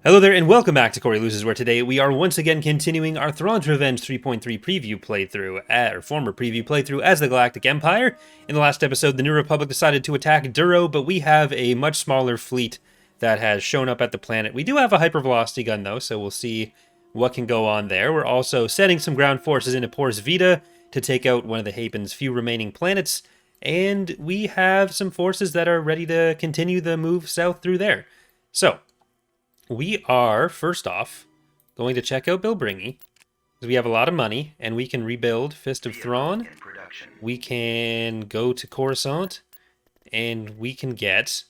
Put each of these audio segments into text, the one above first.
Hello there, and welcome back to Corey Loses, where today we are once again continuing our Thrawn's Revenge 3.3 preview playthrough, or former preview playthrough, as the Galactic Empire. In the last episode, the New Republic decided to attack Duro, but we have a much smaller fleet that has shown up at the planet. We do have a hypervelocity gun, though, so we'll see what can go on there. We're also sending some ground forces into Porus Vita to take out one of the Hapen's few remaining planets, and we have some forces that are ready to continue the move south through there. So, we are, first off, going to check out Bilbringi, because we have a lot of money, and we can rebuild Fist of Thrawn. We can go to Coruscant, and we can get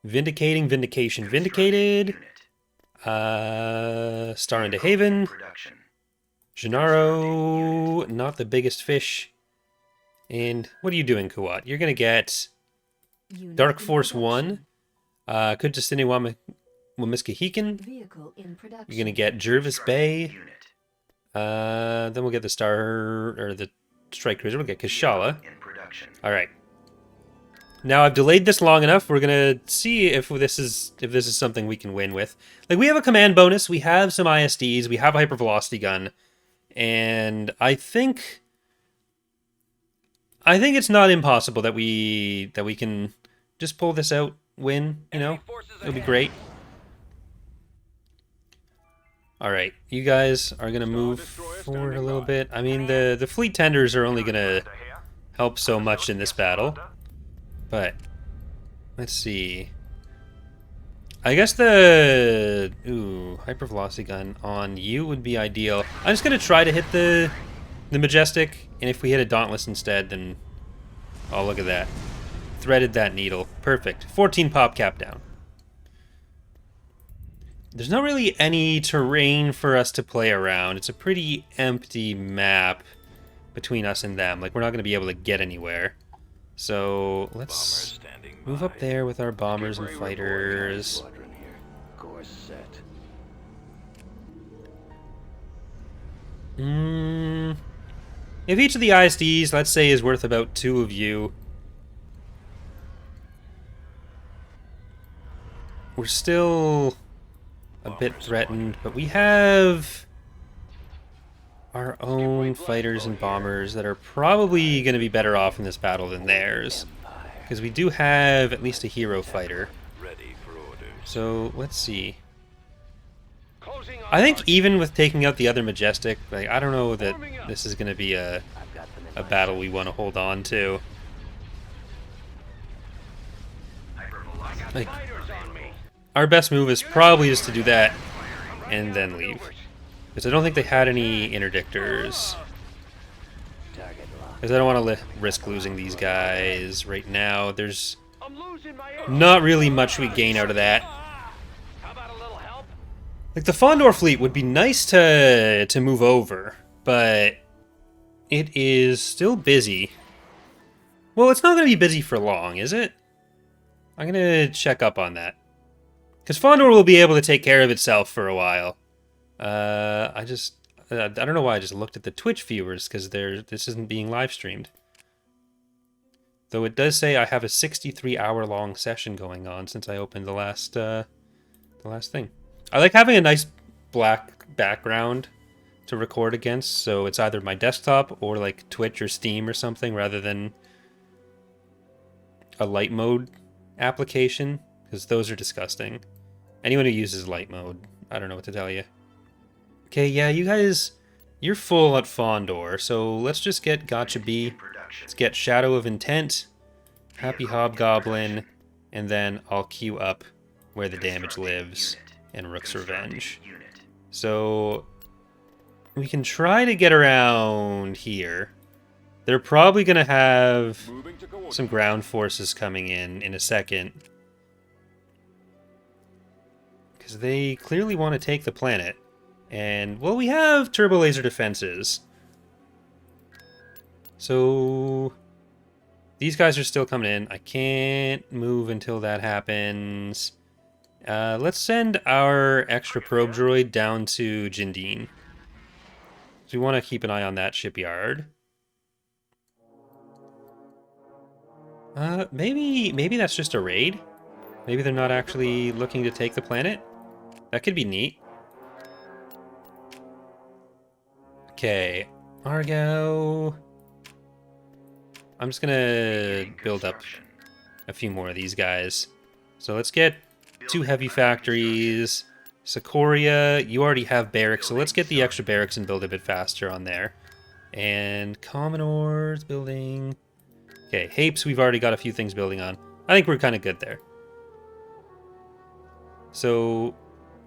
Vindication, Vindicated, Star into Haven, Gennaro, not the biggest fish, and what are you doing, Kuat? You're going to get Dark Force 1, Kujasini Wamiskahikan. You're going to get Jervis Bay. Then we'll get the the Strike Cruiser. We'll get Kashala. Alright. Now I've delayed this long enough. We're going to see if this is something we can win with. Like, we have a command bonus. We have some ISDs. We have a hypervelocity gun. And I think it's not impossible that we can just pull this out, win, you know? It'll be great. Alright, you guys are going to move forward a little bit. I mean, the fleet tenders are only going to help so much in this battle. But, let's see. I guess the hypervelocity gun on you would be ideal. I'm just going to try to hit the Majestic, and if we hit a Dauntless instead, then... Oh, look at that. Threaded that needle. Perfect. 14 pop cap down. There's not really any terrain for us to play around. It's a pretty empty map between us and them. Like, we're not going to be able to get anywhere. So, let's move up there with our bombers and fighters. If each of the ISDs, let's say, is worth about 2 of you, we're still a bit threatened, but we have our own fighters and bombers that are probably going to be better off in this battle than theirs, because we do have at least a hero fighter. So let's see. I think even with taking out the other Majestic, like, I don't know that this is going to be a battle we want to hold on to. Like, our best move is probably just to do that and then leave. Because I don't think they had any interdictors. Because I don't want to risk losing these guys right now. There's not really much we gain out of that. Like, the Fondor fleet would be nice to move over, but it is still busy. Well, it's not going to be busy for long, is it? I'm going to check up on that. Because Fondor will be able to take care of itself for a while. I don't know why I just looked at the Twitch viewers, because this isn't being live streamed. Though it does say I have a 63-hour-long session going on since I opened the last thing. I like having a nice black background to record against, so it's either my desktop or like Twitch or Steam or something, rather than a light mode application, because those are disgusting. Anyone who uses light mode, I don't know what to tell you. Okay, yeah, you guys, you're full at Fondor, so let's just get Gotcha B. Let's get Shadow of Intent, Happy Hobgoblin, and then I'll queue up Where the Damage Lives and Rook's Revenge. So we can try to get around here. They're probably going to have some ground forces coming in a second, because they clearly want to take the planet. And, well, we have turbo laser defenses. So these guys are still coming in. I can't move until that happens. Let's send our extra probe droid down to Jindine. So we want to keep an eye on that shipyard. Maybe that's just a raid. Maybe they're not actually looking to take the planet. That could be neat. Okay, Argo. I'm just gonna build up a few more of these guys. So let's get 2 heavy factories. Sikoria, you already have barracks, so let's get the extra barracks and build a bit faster on there. And Commodore's building. Okay, Hapes, we've already got a few things building on. I think we're kind of good there. So,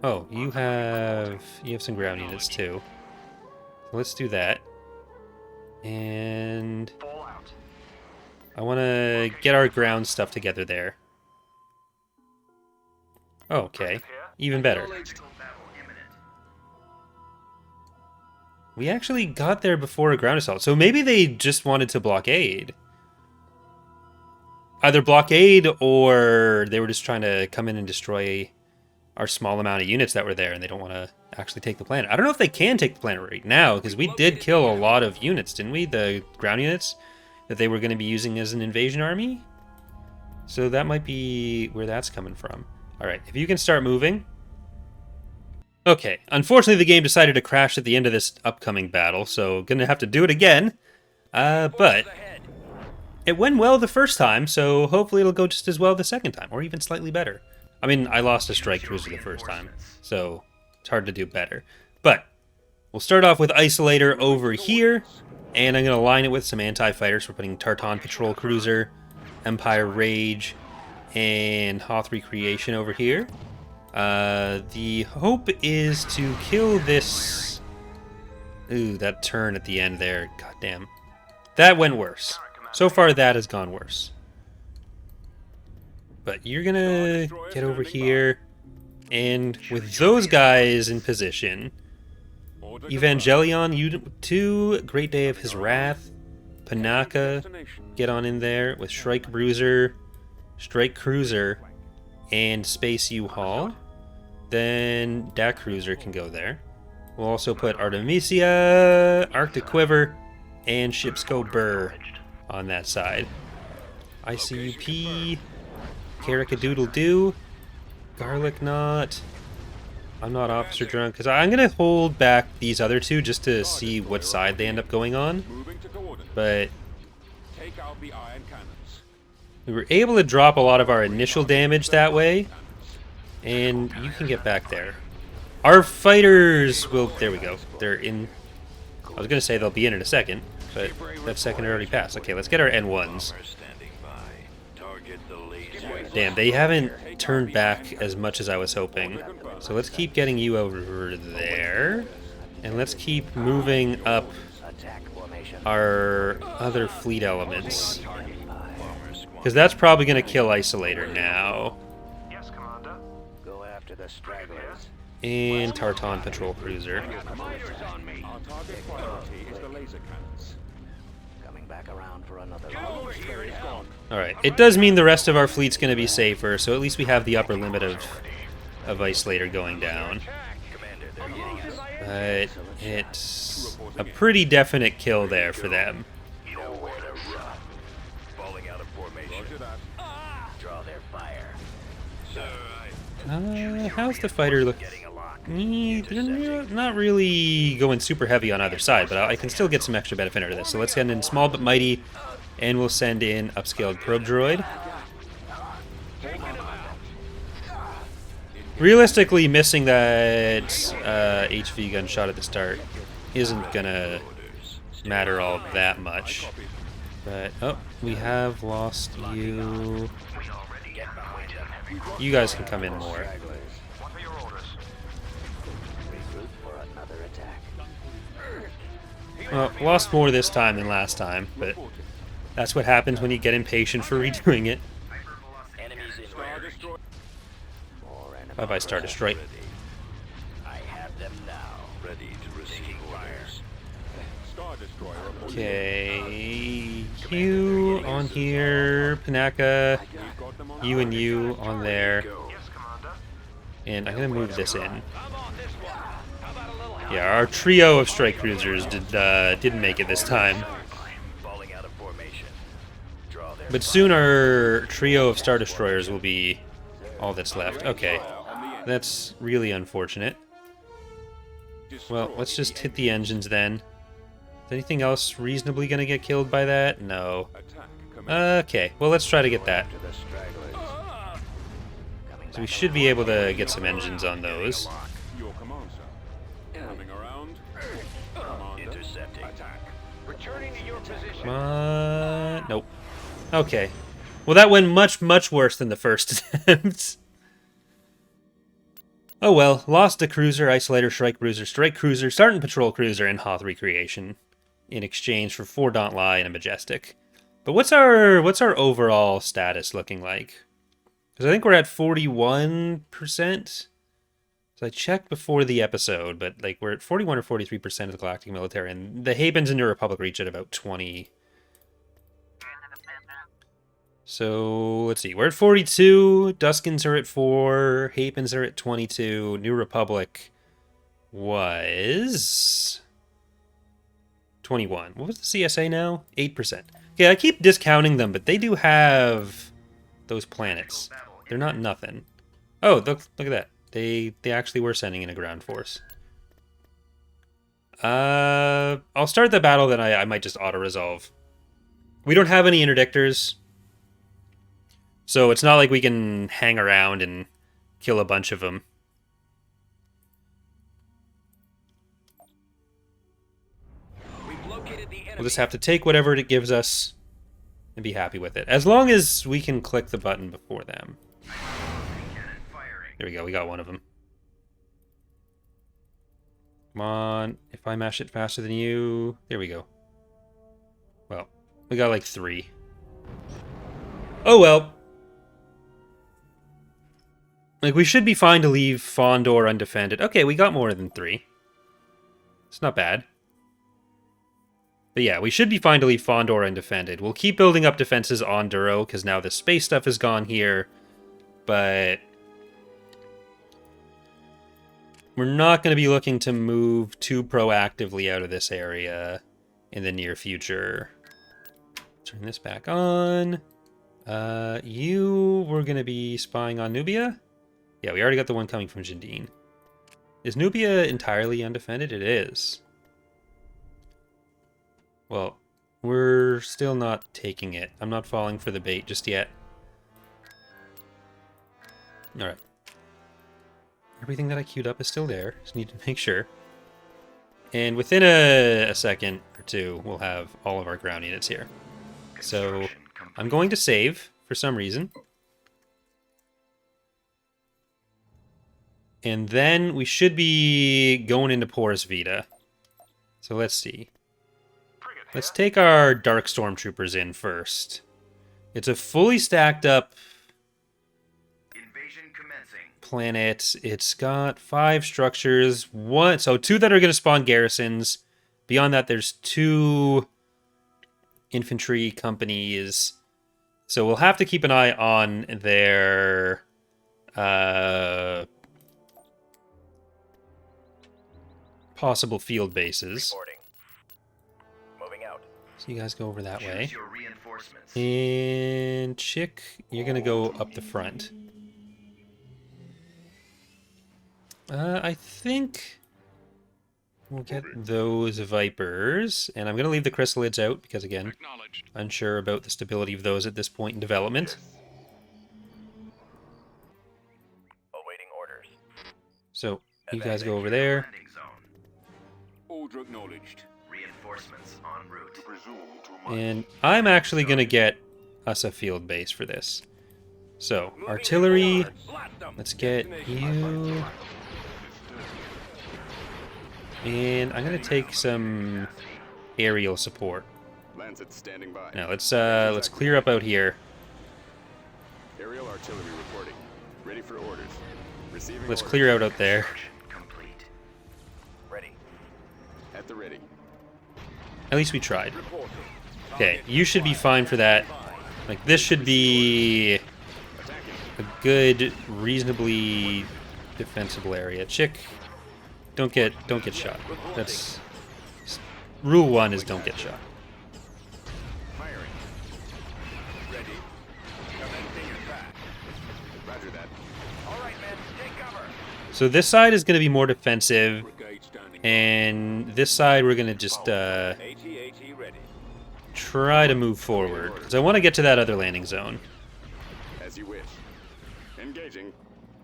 oh, you have some ground units too. Let's do that. And I want to get our ground stuff together there. Oh, okay, even better. We actually got there before a ground assault, so maybe they just wanted to blockade. Either blockade or they were just trying to come in and destroy our small amount of units that were there, and they don't want to actually take the planet. I don't know if they can take the planet right now, because we did kill a lot of units, didn't we? The ground units that they were going to be using as an invasion army? So that might be where that's coming from. Alright, if you can start moving. Okay, unfortunately the game decided to crash at the end of this upcoming battle, so gonna have to do it again. But it went well the first time, so hopefully it'll go just as well the second time, or even slightly better. I mean, I lost a strike cruiser the first time, so it's hard to do better. But we'll start off with Isolator over here, and I'm going to line it with some anti-fighters. We're putting Tarton Patrol Cruiser, Empire Rage, and Hoth Recreation over here. The hope is to kill this... Ooh, that turn at the end there. Goddamn. That went worse. So far, that has gone worse. But you're gonna get over here, and with those guys in position, Evangelion, U2, Great Day of His Wrath, Panaka, get on in there with Strike Cruiser, and Space U-Haul. Then that cruiser can go there. We'll also put Artemisia, Arctic Quiver, and Shipsco Burr on that side. ICUP, Caricadoodle-Doo, Garlic Knot. I'm not officer drunk, because I'm going to hold back these other two just to see what side they end up going on. But we were able to drop a lot of our initial damage that way, and you can get back there. Our fighters will... There we go. They're in... I was going to say they'll be in a second, but that second already passed. Okay, let's get our N1s. Damn, they haven't turned back as much as I was hoping. So let's keep getting you over there. And let's keep moving up our other fleet elements. Because that's probably going to kill Isolator now. And Tarton Patrol Cruiser. Alright, it does mean the rest of our fleet's going to be safer, so at least we have the upper limit of Isolator going down. But it's a pretty definite kill there for them. How's the fighter look? They're not really going super heavy on either side, but I can still get some extra benefit out of this. So let's send in Small But Mighty, and we'll send in Upscaled Probe Droid. Realistically, missing that HV gunshot at the start isn't gonna matter all that much. But, oh, we have lost you. You guys can come in more. Well, lost more this time than last time, but that's what happens when you get impatient for redoing it. Bye-bye, Star Destroy. Okay, you on here, Panaka, you and you on there, and I'm gonna move this in. Yeah, our trio of strike cruisers didn't make it this time, but soon our trio of Star Destroyers will be all that's left. Okay, That's really unfortunate. Well, let's just hit the engines then. Is anything else reasonably going to get killed by that? No. Okay, well, let's try to get that. So we should be able to get some engines on those. Come on. Nope. Okay. Well, that went much, much worse than the first attempt. Oh well, lost a cruiser, isolator, strike cruiser, sergeant patrol cruiser, and Hoth recreation in exchange for 4 Dauntlie and a majestic. But what's our overall status looking like? Because I think we're at 41%. So I checked before the episode, but like we're at 41 or 43% of the Galactic military, and the Habens in New Republic reach at about 20. So let's see, we're at 42. Duskins are at 4. Habens are at 22. New Republic was 21. What was the CSA now? 8%. Okay, I keep discounting them, but they do have those planets. They're not nothing. Oh, look at that. They actually were sending in a ground force. I'll start the battle, then I might just auto-resolve. We don't have any interdictors, so it's not like we can hang around and kill a bunch of them. We'll just have to take whatever it gives us and be happy with it. As long as we can click the button before them. There we go, we got one of them. Come on, if I mash it faster than you... There we go. Well, we got like 3. Oh well. Like, we should be fine to leave Fondor undefended. Okay, we got more than 3. It's not bad. But yeah, we should be fine to leave Fondor undefended. We'll keep building up defenses on Duro, because now the space stuff is gone here. But we're not going to be looking to move too proactively out of this area in the near future. Turn this back on. We're going to be spying on Nubia? Yeah, we already got the one coming from Jindine. Is Nubia entirely undefended? It is. Well, we're still not taking it. I'm not falling for the bait just yet. Alright. Everything that I queued up is still there. Just need to make sure. And within a second or two, we'll have all of our ground units here. So, I'm going to save for some reason. And then we should be going into Porous Vita. So let's see. Let's take our Dark Stormtroopers in first. It's a fully stacked up planet. It's got 5 structures. 2 that are going to spawn garrisons. Beyond that, there's 2 infantry companies. So we'll have to keep an eye on their possible field bases. Moving out. So you guys go over that way. And Chick, you're going to go up the front. I think we'll get those Vipers, and I'm going to leave the Chrysalids out, because again, unsure about the stability of those at this point in development. Awaiting orders. So, you guys go over there. Order acknowledged. Reinforcements en route. And I'm actually going to get us a field base for this. So, artillery, let's get you... And I'm gonna take some aerial support. Standing by. Now let's clear up out here. Aerial artillery reporting. Ready for orders. Receiving Let's orders. clear out there. Complete. Ready. At the ready. At least we tried. Okay, you should be fine for that. Like, this should be a good, reasonably defensible area. Chick, don't get shot. That's rule 1 is don't get shot. Firing. Ready. Commencing attack. Roger that. All right, men, take cover. So this side is going to be more defensive, Brigade standing. and this side we're going to just AT-AT ready. try to move forward. Because I want to get to that other landing zone. As you wish. Engaging.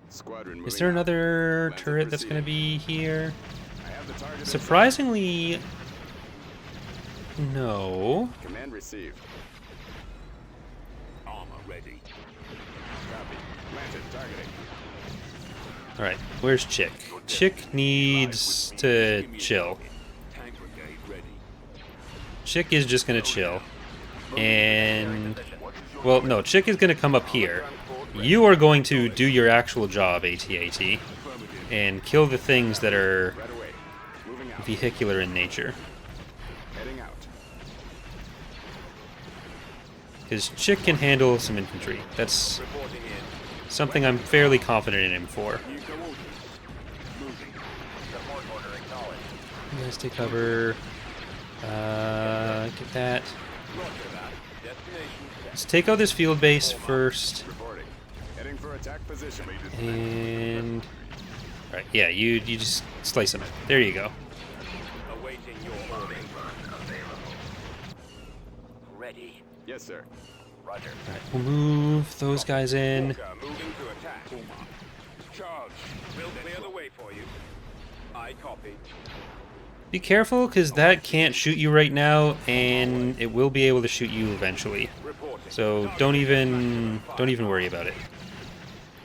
Squadron moving Is there out. another Lands turret that's proceed. going to be here? I have the target in Surprisingly, no. sight. Command received. Armor ready. Copy. Planted. Targeting. Alright, where's Chick? Chick needs to chill. Tank brigade ready. Chick is just going to chill. And... well, no, Chick is going to come up here. You are going to do your actual job, AT-AT, and kill the things that are Right away. Moving out. vehicular in nature. Heading out. Because Chick can handle some infantry. That's Reporting in. something I'm fairly confident in him for. New orders. Moving. Support order acknowledged. You guys take cover. Get that. Roger that. Destination set. Let's take out this field base first. Reporting. Heading for attack position. And... alright, yeah, you just slice them. There you go. Awaiting your order. Ready. Yes, sir. Roger. Alright, we'll move those guys in. Moving to attack. Charge. We'll clear the way for you. I copy. Be careful, because that can't shoot you right now, and it will be able to shoot you eventually. Reporting. So don't even worry about it.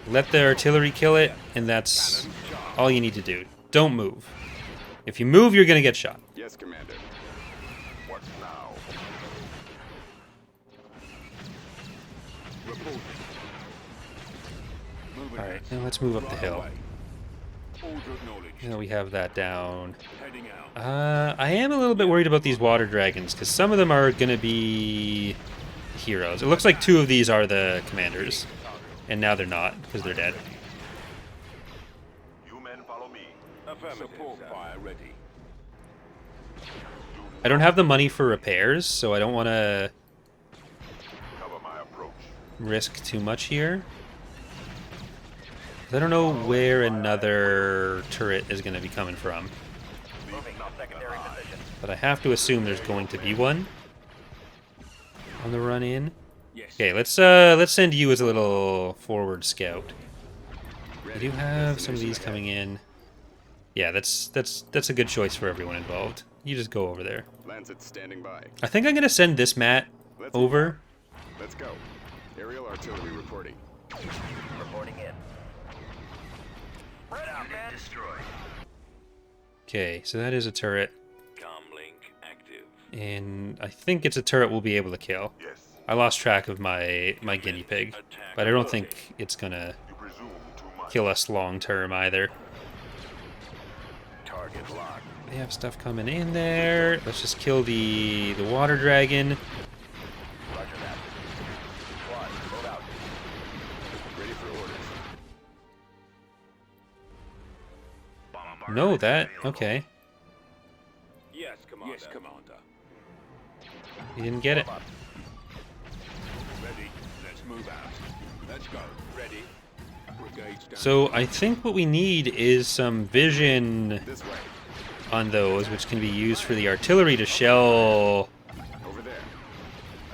Let the artillery kill it, and that's all you need to do. Don't move. If you move, you're gonna get shot. Yes, Commander. What now? Reporting. Moving. Alright, now let's move up the hill. Order acknowledged. Now we have that down. Heading out. I am a little bit worried about these water dragons, because some of them are gonna be heroes. It looks like 2 of these are the commanders, and now they're not, because they're dead. You men follow me. Affirmative. Support fire ready. I don't have the money for repairs, so I don't want to Cover my approach. risk too much here. I don't know where another turret is going to be coming from, Moving to secondary position. but I have to assume there's going to be one on the run in. Yes. Okay, let's send you as a little forward scout. I do have some of these coming in. Yeah, that's a good choice for everyone involved. You just go over there. Lancet standing by. I think I'm going to send this Matt over. Let's go. Aerial artillery reporting. Reporting in. Unit destroyed. Okay, so that is a turret, Comlink active. and I think it's a turret we'll be able to kill. Yes. I lost track of my guinea pig, but I don't think it's gonna You presume too much. kill us long term either. Target locked. They have stuff coming in there. Let's just kill the water dragon. Roger that. Squad, move out. Ready for orders. No, that okay. Yes, Commander. Yes, Commander. You didn't get it. Ready. Let's move out. Let's go. Ready. Brigade stand. So I think what we need is some vision This way. on those, which can be used for the artillery to shell Over there.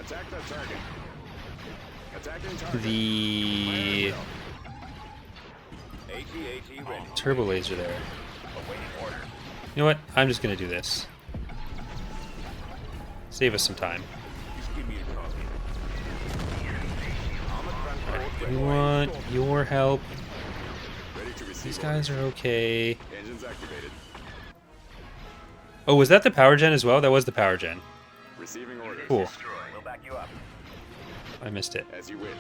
Attack that target. Attacking target. the AT-AT ready. turbo laser there. Awaiting order. You know what? I'm just gonna do this. Save us some time. Just give me a target. We want your help. Ready to receive These guys are okay. orders. Engines activated. Oh, was that the power gen as well? That was the power gen. Receiving orders. Cool. We'll back you up. I missed it. As you wish.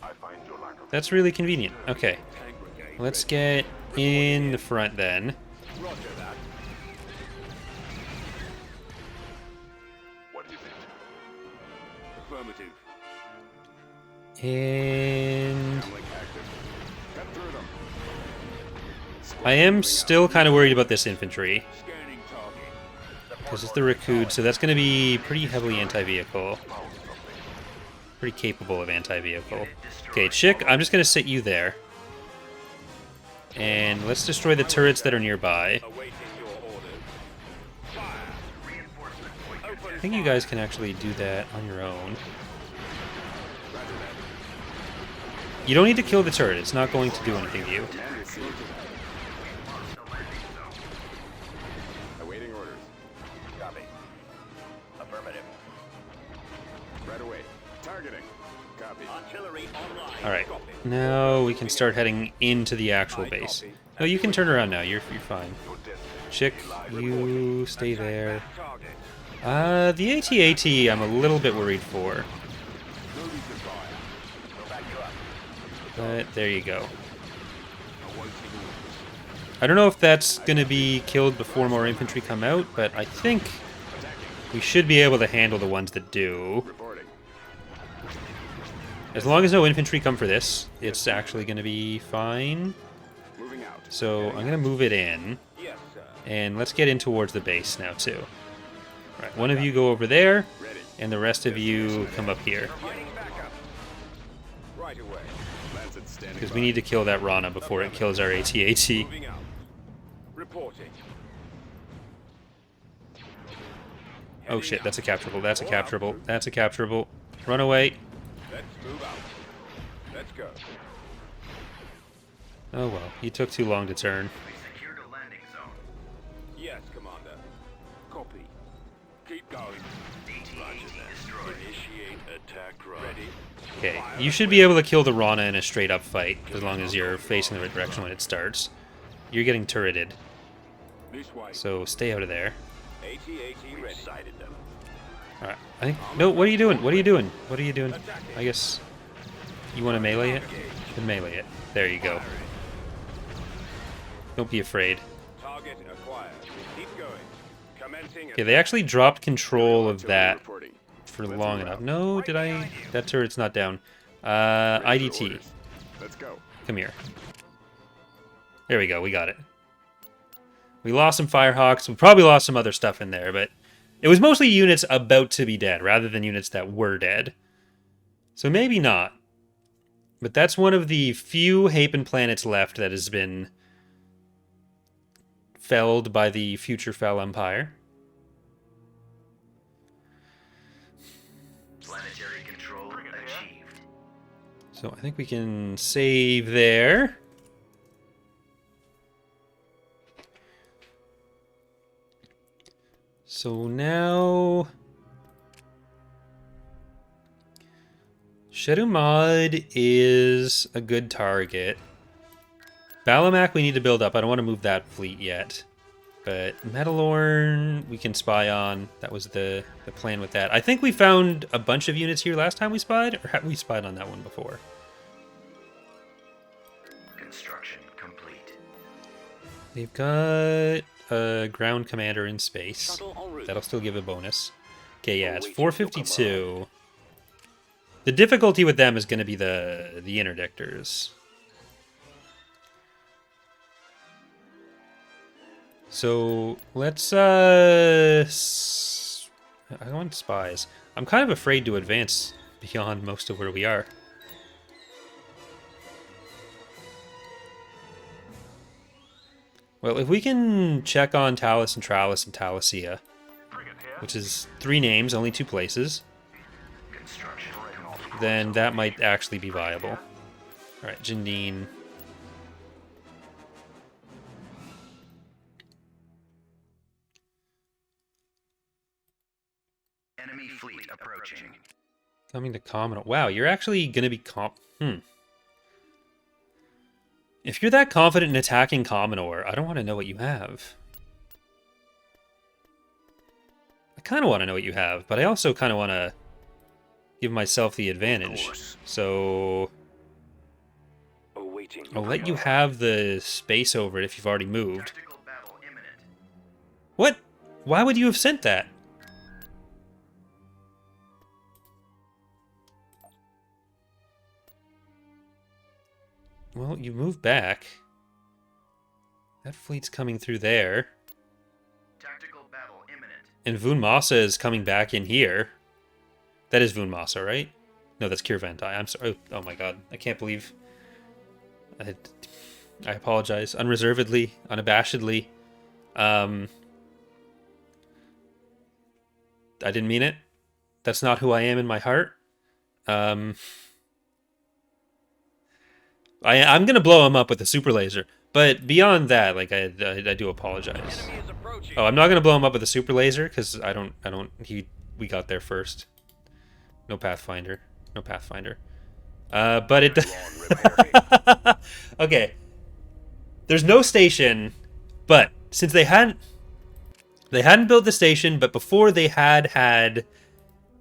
I find your lack of That's really convenient. Okay. tank brigade. Let's get in the front then. Roger that. What is it? Affirmative. And Comlink active. Cut through them. I am still kind of worried about this infantry, Scanning target. because it's the Rakud, so that's going to be pretty heavily anti-vehicle. Pretty capable of anti-vehicle. Okay, Chick, I'm just going to sit you there. And let's destroy the turrets that are nearby. Awaiting your orders. Fire. I think you guys can actually do that on your own. You don't need to kill the turret. It's not going to do anything to you. And received. Awaiting orders. Copy. Affirmative. Right away. Targeting. Copy. Artillery online. Alright. Copy. Now we can start heading into the actual base. No, you can turn around now. You're fine. Chick, you stay there. Target. The AT-AT I'm a little bit worried for. But there you go. I don't know if that's going to be killed before more infantry come out, but I think we should be able to handle the ones that do. Reporting. As long as no infantry come for this, it's actually going to be fine. Moving out. So I'm going to move it in, Yes, sir. and let's get in towards the base now too. Right, one of you go over there, Ready. and the rest of you come up here. Providing backup. Right away. Lancet standing Because by. we need to kill that Rana before it kills our AT-AT. Moving out. Reporting. Oh shit, that's a capturable, that's a capturable, that's a capturable. Run away. Let's move out. Let's go. Oh well, he took too long to turn. Secured a landing zone. Yes, Commander. Copy. Keep going. Roger that. Initiate attack run. Ready. Okay, you should be able to kill the Rana in a straight up fight, as long as you're facing the right direction when it starts. You're getting turreted, This way. so stay out of there. AT-AT ready. Sighted them. Alright, I think... No, what are you doing? What are you doing? What are you doing? I guess... You want to melee it? Then melee it. There you go. Don't be afraid. Target acquired. Keep going. Commencing. Okay, they actually dropped control of that Reporting. for long enough. No, did I... That turret's not down. IDT. Orders. Let's go. Come here. There we go, we got it. We lost some Firehawks. We probably lost some other stuff in there, but it was mostly units about to be dead rather than units that were dead. So maybe not. But that's one of the few Hapen planets left that has been felled by the future Fel Empire. Planetary control achieved. So I think we can save there. So now... Shedumad is a good target. Balamak we need to build up. I don't want to move that fleet yet. But Metalorn we can spy on. That was the plan with that. I think we found a bunch of units here last time we spied, or have we spied on that one before? Construction complete. They've got a ground commander in space. Shuttle en route. That'll still give a bonus. Okay, yeah, it's 452. The difficulty with them is going to be the interdictors. So let's I want spies. I'm kind of afraid to advance beyond most of where we are. Well, if we can check on Talus and Tralis and Talicia, which is 3 names, only 2 places, Construction complete. then that might actually be viable. Alright, Jindine. Enemy fleet approaching. Coming to Commodore. Wow, you're actually going to be If you're that confident in attacking Commodore, I don't want to know what you have. I kind of want to know what you have, but I also kind of want to give myself the advantage. So Awaiting. I'll let you have the space over it if you've already moved. Tactical battle imminent. What? Why would you have sent that? Well, you moved back. That fleet's coming through there. Tactical battle imminent. And Vun Masa is coming back in here. That is Vun Masa, right? No, that's Kirvantai. I'm sorry. Oh my god. I can't believe... I apologize. Unreservedly, unabashedly. I didn't mean it. That's not who I am in my heart. I'm gonna blow him up with a super laser. But beyond that, like, I do apologize. Enemy is approaching. Oh, I'm not gonna blow him up with a super laser, because we got there first. No Pathfinder. No Pathfinder. But it... Okay. There's no station, but since they hadn't built the station, but before they had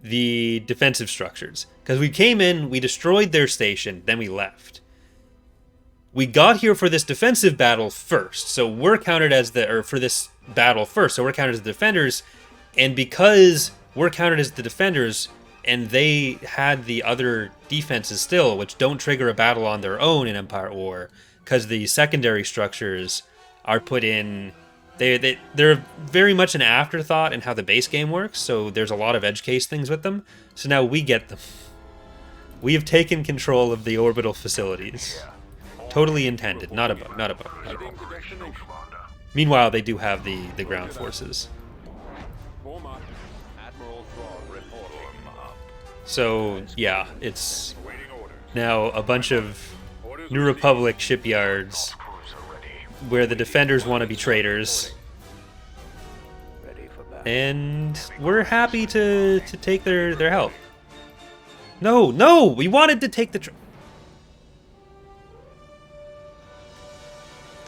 the defensive structures. Because we came in, we destroyed their station, then we left. We got here for this defensive battle first, so we're counted as for this battle first, so we're counted as the defenders, and because we're counted as the defenders, and they had the other defenses still, which don't trigger a battle on their own in Empire War, because the secondary structures are put in... They're very much an afterthought in how the base game works, so there's a lot of edge case things with them. So now we get them. We have taken control of the orbital facilities. Totally intended, not a bug, not a bug. Not a bug. Heading to destination. Meanwhile, they do have the ground forces. Form up. Admiral Thrawn reporting. So, yeah, it's Awaiting orders. now a bunch of Orders New received. Republic shipyards where the defenders want to be traitors. Ready for battle. And we're happy to take their help. No, we wanted to take the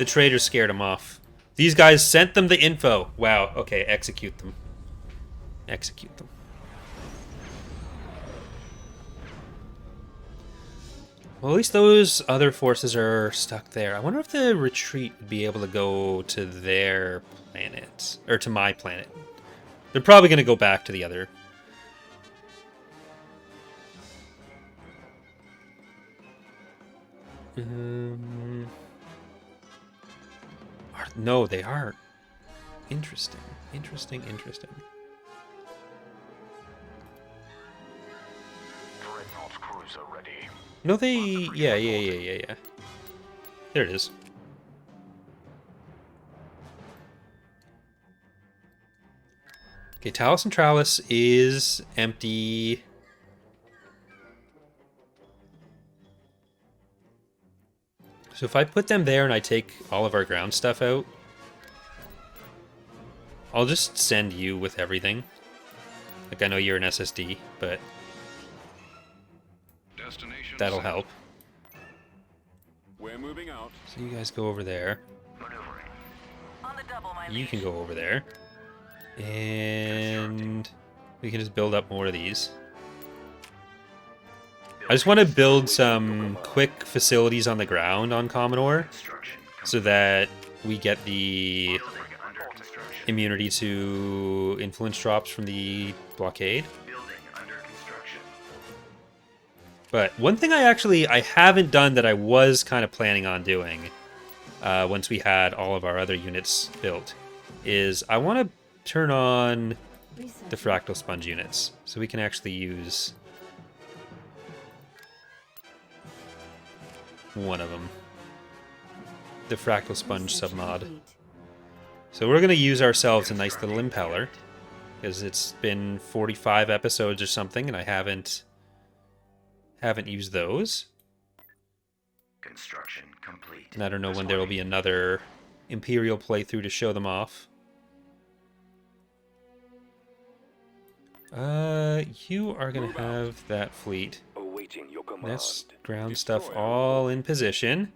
traitors scared them off. These guys sent them the info. Wow, okay, execute them. Execute them. Well, at least those other forces are stuck there. I wonder if the retreat would be able to go to their planet. Or to my planet. They're probably going to go back to the other. No, they are. Interesting. Interesting. Dreadnought cruiser ready. No, they... Yeah. There it is. Okay, Talus and Tralis is empty. So if I put them there and I take all of our ground stuff out, I'll just send you with everything. Like, I know you're an SSD, but Destination that'll set. help. We're moving out. So you guys go over there. Maneuvering. On the double, my You liege. can go over there. And we can just build up more of these. I just want to build some quick facilities on the ground on Commodore Construction. so that we get the Building under construction. immunity to influence drops from the blockade. Building under construction. But one thing I haven't done that I was kind of planning on doing once we had all of our other units built is I want to turn on the fractal sponge units so we can actually use one of them. The fractal sponge submod. So we're going to use ourselves a nice little impeller because it's been 45 episodes or something and I haven't used those. Construction complete. And I don't know when there will be another Imperial playthrough to show them off. You are going to have that fleet. Awaiting your command. That's ground Destroy stuff all. all in position.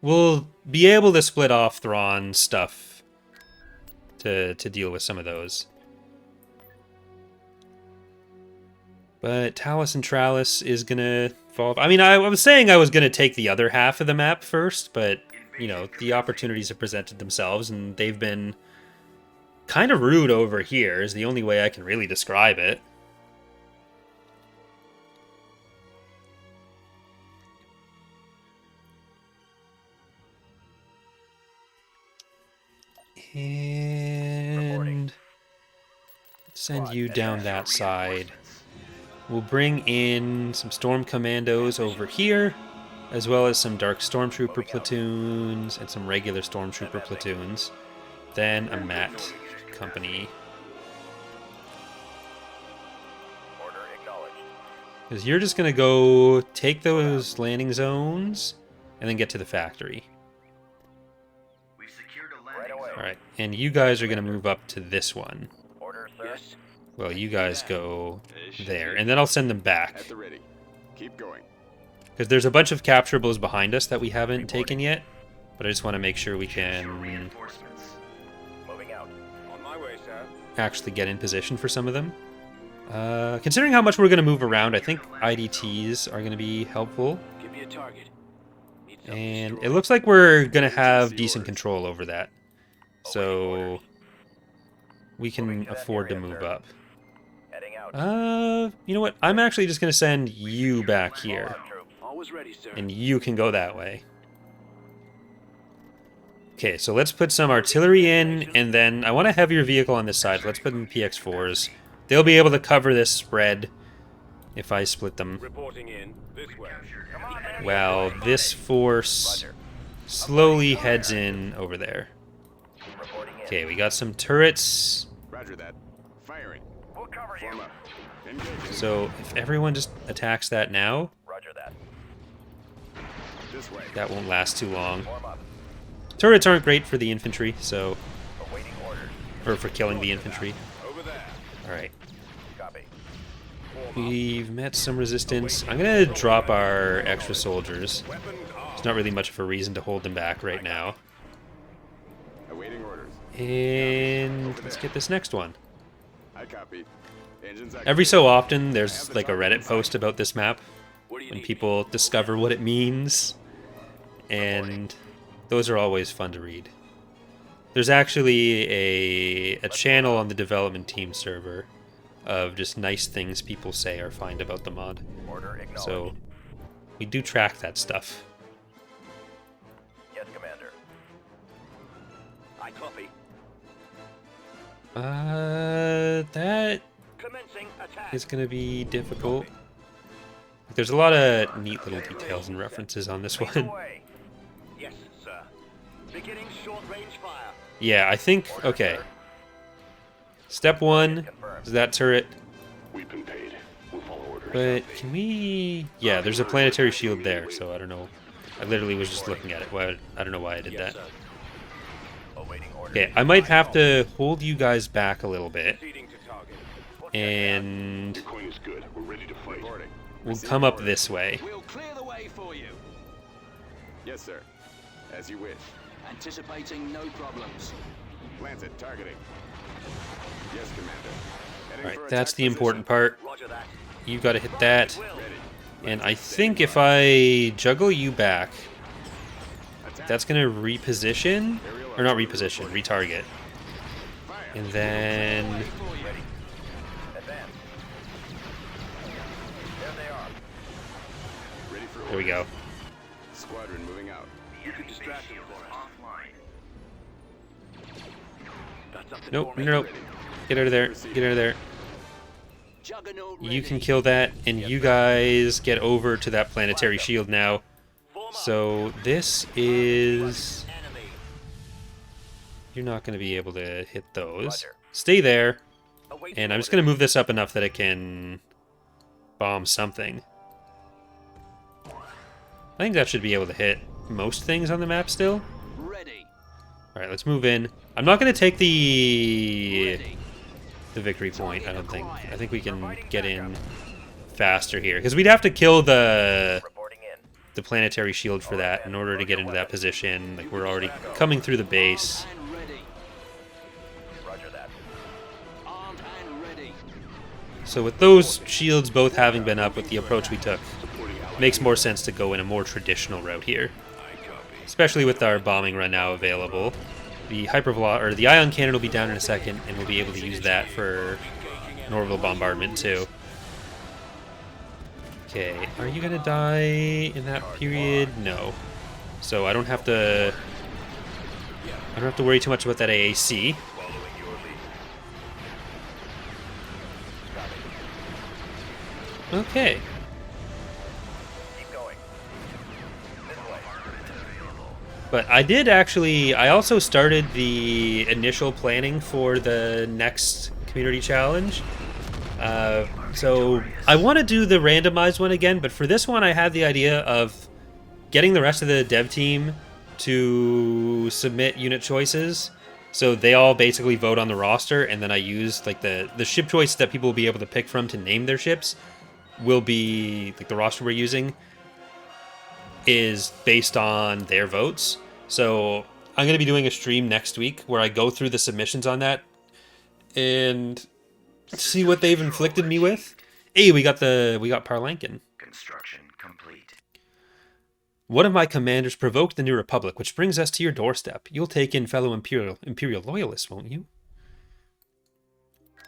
We'll be able to split off Thrawn stuff to deal with some of those. But Talus and Tralis is going to fall... I mean, I was saying I was going to take the other half of the map first, but, you know, the opportunities have presented themselves, and they've been kind of rude over here, is the only way I can really describe it. And send you down that side. We'll bring in some Storm Commandos over here, as well as some Dark Stormtrooper platoons and some regular Stormtrooper platoons. Then a MAT company. Order acknowledged. Because you're just going to go take those landing zones and then get to the factory. We've secured a landing zone. Alright, and you guys are going to move up to this one. Order, sir. Yes. Well, you guys go there, and then I'll send them back. At the ready. Keep going. Because there's a bunch of capturables behind us that we haven't taken yet, but I just want to make sure we can Reinforcements. Moving out. On my way, sir. actually get in position for some of them. Considering how much we're going to move around, I think IDTs are going to be helpful. Give me a target. Need something And it destroyed. looks like we're going to have decent control over that. So we can afford to move up. Heading out. You know what? I'm actually just going to send you back here. Always ready, sir. And you can go that way. Okay, so let's put some artillery in, and then I want a heavier vehicle on this side. Let's put in PX4s. They'll be able to cover this spread if I split them. Reporting in this way. Well, this force slowly heads in over there. Reporting in. Okay, we got some turrets. Roger that. Firing. We'll cover you. Form up. Engaging. So if everyone just attacks that now, Roger that. This way. that won't last too long. Form up. Turrets aren't great for the infantry, so... Awaiting orders. or for killing the infantry. Over there. Alright. Copy. We've met some resistance. I'm gonna drop our extra soldiers. Weapons armed. There's not really much of a reason to hold them back right now. Awaiting orders. And let's get this next one. I copy. Engines Every so often, there's like a Reddit post about this map What do you when need? people discover what it means, and those are always fun to read. There's actually a channel on the development team server of just nice things people say or find about the mod. Order acknowledged. So we do track that stuff. Yes, Commander. I copy. That Commencing attack. is going to be difficult. There's a lot of neat little details and references on this one. Away. Yes, sir. Beginning short-range fire. Yeah, I think, okay. Step one is that turret, We've been paid. We'll follow orders. but can we... Yeah, there's a planetary shield there, so I don't know. I literally was just looking at it. Why, I don't know why I did that. Yes, sir. Awaiting orders. Okay, I might have to hold you guys back a little bit, Proceeding to target. and Your coin is good. We're ready to fight. Reporting. we'll Receiving come up orders. this way. We'll clear the way for you. Yes, sir. As you wish. Anticipating no problems. Lancet targeting. Yes, Commander. Heading Alright, for that's attack the important part. Roger that. You've got to hit that. Will. Ready. And I think if I juggle you back, Attack. that's going to reposition, or not reposition, retarget. Fire. And then, Way for you. Advance. There they are. Ready for there we go. Squadron moving out. You can distract them for us. Offline. Got something Nope, for me. no, no. Get out of there. Get out of there. Juggernaut You can ready. kill that, and you guys get over to that planetary shield now. Form up. So this is... Enemy. You're not going to be able to hit those. Roger. Stay there, Awaiting and I'm just orders. going to move this up enough that it can bomb something. I think that should be able to hit most things on the map still. Ready. Alright, let's move in. I'm not going to take the Ready. victory point, I don't think. I think we can get in faster here. Because we'd have to kill the Reporting in. planetary shield for that in order to get into that position. Like, we're already coming through the base. And ready. Roger that. Armed and ready. So with those shields both having been up with the approach we took, makes more sense to go in a more traditional route here. I copy. Especially with our bombing run now available. The or the ion cannon will be down in a second, and we'll be able to use that for an orbital bombardment too. Okay, are you gonna die in that period? No. So I don't have to worry too much about that AAC. Following your lead. Okay. Keep going. This way. But I also started the initial planning for the next community challenge. So I want to do the randomized one again, but for this one I had the idea of getting the rest of the dev team to submit unit choices. So they all basically vote on the roster, and then I use like the ship choices that people will be able to pick from to name their ships will be like the roster we're using is based on their votes. So I'm going to be doing a stream next week where I go through the submissions on that and see what they've inflicted me with. Hey, we got Parlankin. Construction complete. One of my commanders provoked the New Republic, which brings us to your doorstep. You'll take in fellow Imperial loyalists, won't you?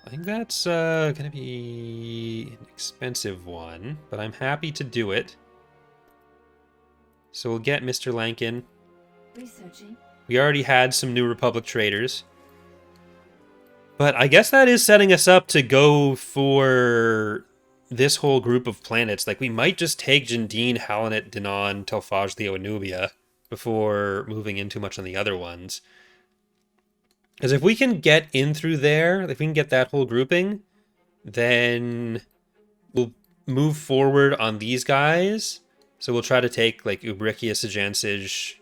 I think that's gonna be an expensive one, but I'm happy to do it. So we'll get Mr. Lankin. Researching. We already had some New Republic traitors. But I guess that is setting us up to go for this whole group of planets. Like, we might just take Jindine, Halanet, Dinan, Telfaj, Leo, and Nubia before moving in too much on the other ones. Because if we can get in through there, if we can get that whole grouping, then we'll move forward on these guys. So we'll try to take, like, Ubrikia, Sajansij,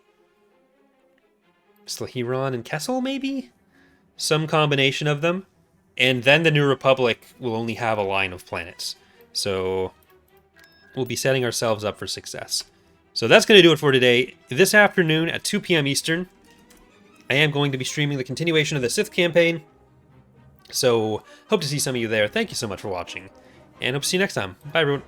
Slahiron, and Kessel, maybe? Some combination of them. And then the New Republic will only have a line of planets. So we'll be setting ourselves up for success. So that's going to do it for today. This afternoon at 2 p.m. Eastern, I am going to be streaming the continuation of the Sith campaign. So hope to see some of you there. Thank you so much for watching. And hope to see you next time. Bye, everyone.